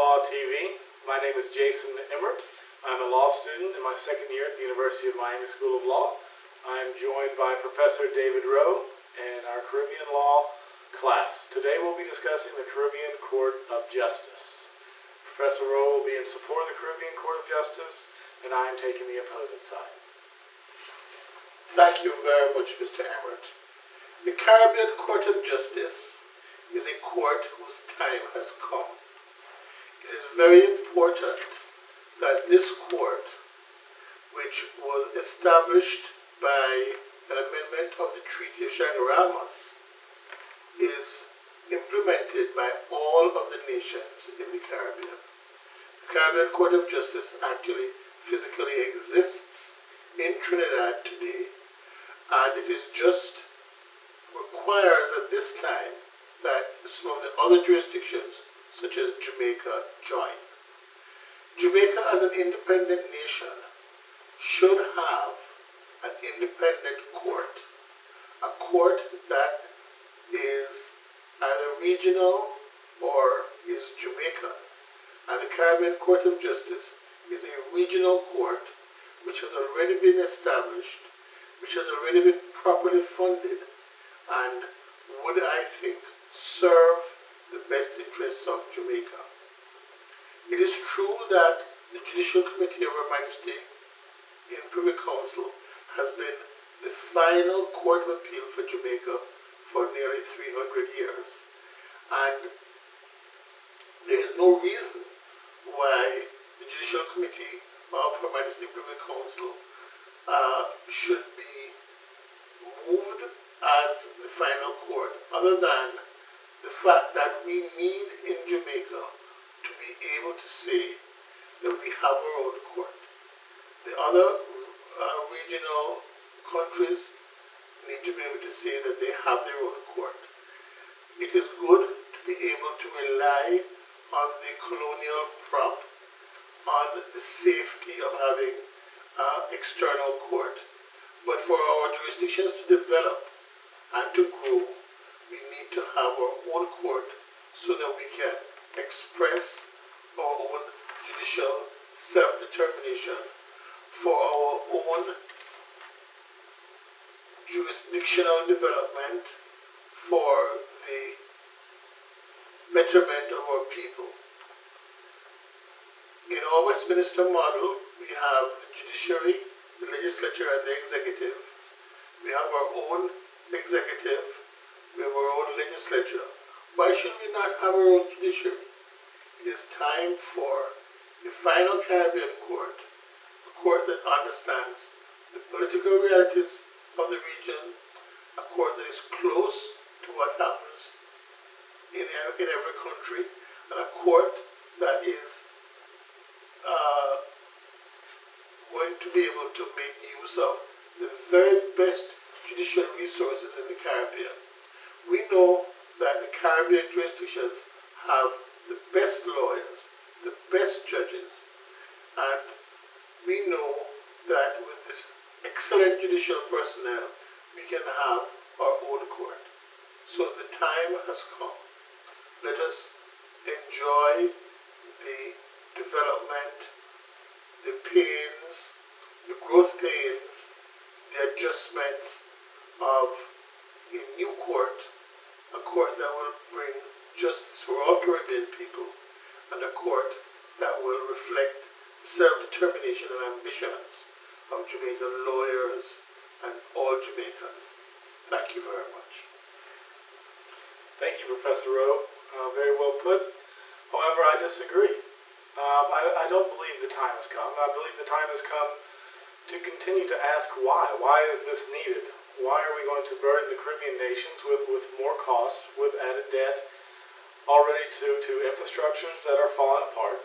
Law TV. My name is Jason Emmert. I'm a law student in my second year at the University of Miami School of Law. I'm joined by Professor David Rowe in our Caribbean Law class. Today we'll be discussing the Caribbean Court of Justice. Professor Rowe will be in support of the Caribbean Court of Justice, and I am taking the opposing side. Thank you very much, Mr. Emmert. The Caribbean Court of Justice is a court whose time has come. It is very important that this court, which was established by an amendment of the Treaty of Shangri-La's, is implemented by all of the nations in the Caribbean. The Caribbean Court of Justice actually physically exists in Trinidad today, and it is just requires at this time that some of the other jurisdictions, such as Jamaica, join. Jamaica, as an independent nation, should have an independent court, a court that is either regional or is Jamaican. And the Caribbean Court of Justice is a regional court which has already been established, which has already been properly funded, and would, I think, serve the best interests of Jamaica. It is true that the Judicial Committee of Her Majesty in Privy Council has been the final court of appeal for Jamaica for nearly 300 years. And there is no reason why the Judicial Committee of Her Majesty Privy Council should be moved as the final court, other than the fact that we need in Jamaica to be able to say that we have our own court. The other regional countries need to be able to say that they have their own court. It is good to be able to rely on the colonial prop, on the safety of having external court. But for our jurisdictions to develop and to grow, we need to have our own court so that we can express our own judicial self-determination for our own jurisdictional development, for the betterment of our people. In our Westminster model, we have the judiciary, the legislature, and the executive. We have our own executive, we have our own legislature. Why should we not have our own judiciary? It is time for the final Caribbean court, a court that understands the political realities of the region, a court that is close to what happens in every country, and a court that is going to be able to make use of the very best judicial resources in the Caribbean. We know that the Caribbean jurisdictions have the best lawyers, the best judges, and we know that with this excellent judicial personnel, we can have our own court. So the time has come. Let us enjoy the development, the pains, the growth pains, the adjustments of a new court, a court that will bring justice for all Caribbean people, and a court that will reflect the self-determination and ambitions of Jamaican lawyers and all Jamaicans. Thank you very much. Thank you, Professor Rowe. Very well put. However, I disagree. I don't believe the time has come. I believe the time has come to continue to ask why. Why is this needed? Why are we going to burden the Caribbean nations with more costs, with added debt, already to infrastructures that are falling apart,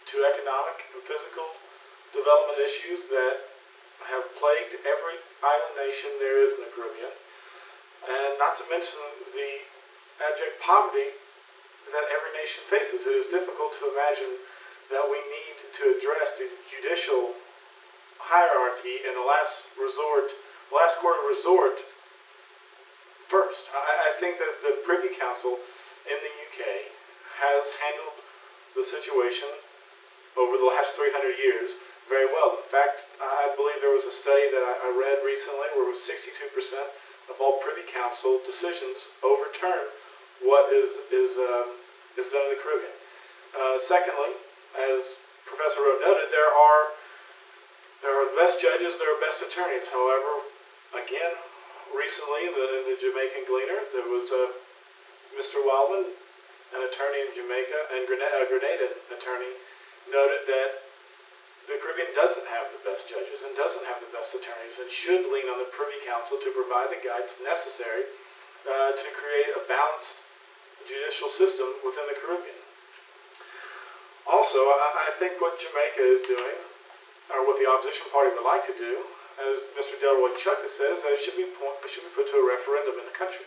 to economic and physical development issues that have plagued every island nation there is in the Caribbean, and not to mention the abject poverty that every nation faces. It is difficult to imagine that we need to address the judicial hierarchy in the last court of resort first. I think that the Privy Council in the UK has handled the situation over the last 300 years very well. In fact, I believe there was a study that I read recently where 62% of all Privy Council decisions overturn what is done in the Caribbean. Secondly, as Professor Rowe noted, there are the best judges, there are best attorneys. However, again, recently in the Jamaican Gleaner, there was Mr. Wildman, an attorney in Jamaica, and a Grenada attorney, noted that the Caribbean doesn't have the best judges and doesn't have the best attorneys and should lean on the Privy Council to provide the guidance necessary to create a balanced judicial system within the Caribbean. Also, I think what Jamaica is doing, or what the opposition party would like to do, as Mr. Delroy Chuck has said, is that it should be put to a referendum in the country.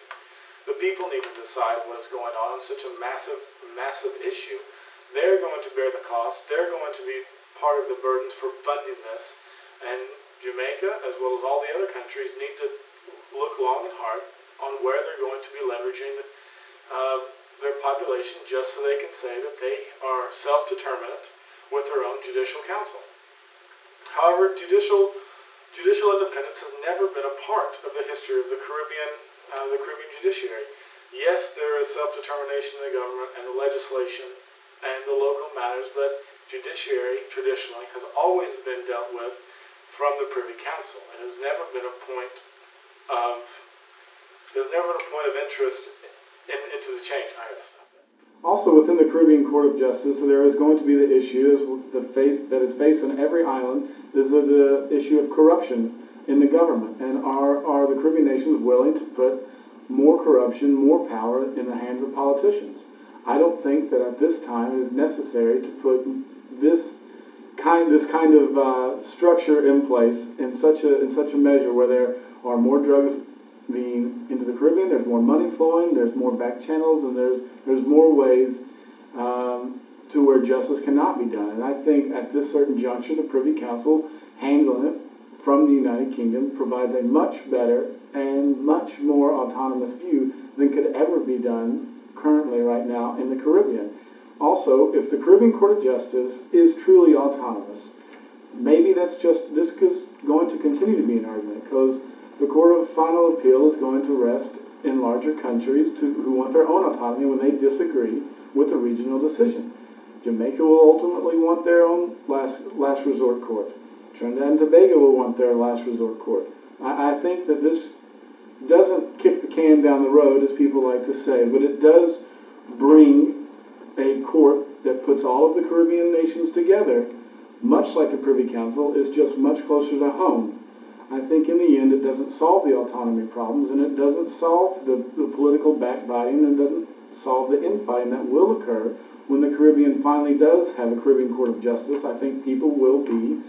The people need to decide what is going on such a massive, massive issue. They're going to bear the cost. They're going to be part of the burdens for funding this. And Jamaica, as well as all the other countries, need to look long and hard on where they're going to be leveraging their population just so they can say that they are self-determinant with their own judicial council. However, judicial independence has never been a part of the history of the Caribbean judiciary. Yes, there is self-determination in the government and the legislation and the local matters, but judiciary traditionally has always been dealt with from the Privy Council. It has never been a point of interest into the change. Also, within the Caribbean Court of Justice, there is going to be the issue that is faced on every island is the issue of corruption in the government. And are the Caribbean nations willing to put more corruption, more power in the hands of politicians? I don't think that at this time it is necessary to put this kind of structure in place in such a measure where there are more drugs being into the Caribbean, there's more money flowing, there's more back channels, and there's more ways to where justice cannot be done. And I think at this certain juncture, the Privy Council handling it from the United Kingdom provides a much better and much more autonomous view than could ever be done currently right now in the Caribbean. Also, if the Caribbean Court of Justice is truly autonomous, maybe this is going to continue to be an argument because the Court of Final Appeal is going to rest in larger countries who want their own autonomy when they disagree with a regional decision. Jamaica will ultimately want their own last resort court. Trinidad and Tobago will want their last resort court. I think that this doesn't kick the can down the road, as people like to say, but it does bring a court that puts all of the Caribbean nations together, much like the Privy Council, is just much closer to home. I think in the end it doesn't solve the autonomy problems, and it doesn't solve the political backbiting, and doesn't solve the infighting that will occur when the Caribbean finally does have a Caribbean Court of Justice. I think people will be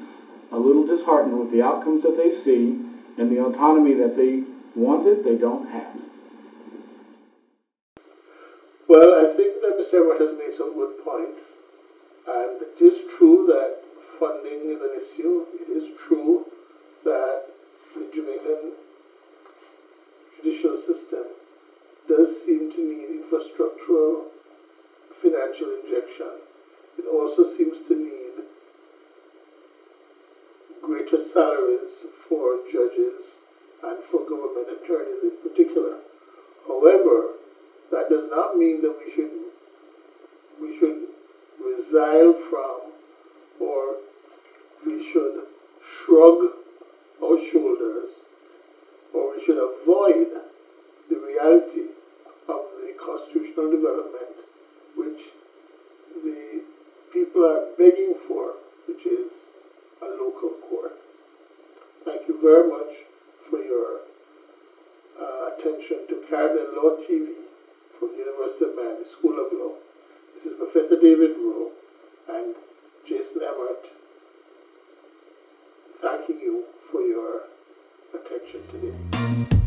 a little disheartened with the outcomes that they see and the autonomy that they wanted, they don't have. Well, I think that Mr. Everett has made some good points. And it is true that funding is an issue. It is true that the Jamaican judicial system does seem to need infrastructural financial injection. It also seems to need greater salaries for judges and for government attorneys in particular. However, that does not mean that we should resile from, or we should shrug our shoulders, or we should avoid the reality of the constitutional development which the people are begging for, which is a local court. Thank you very much for your attention to Caribbean Law TV from the University of Miami School of Law. This is Professor David Rowe and Jason Emmert thanking you for your attention today.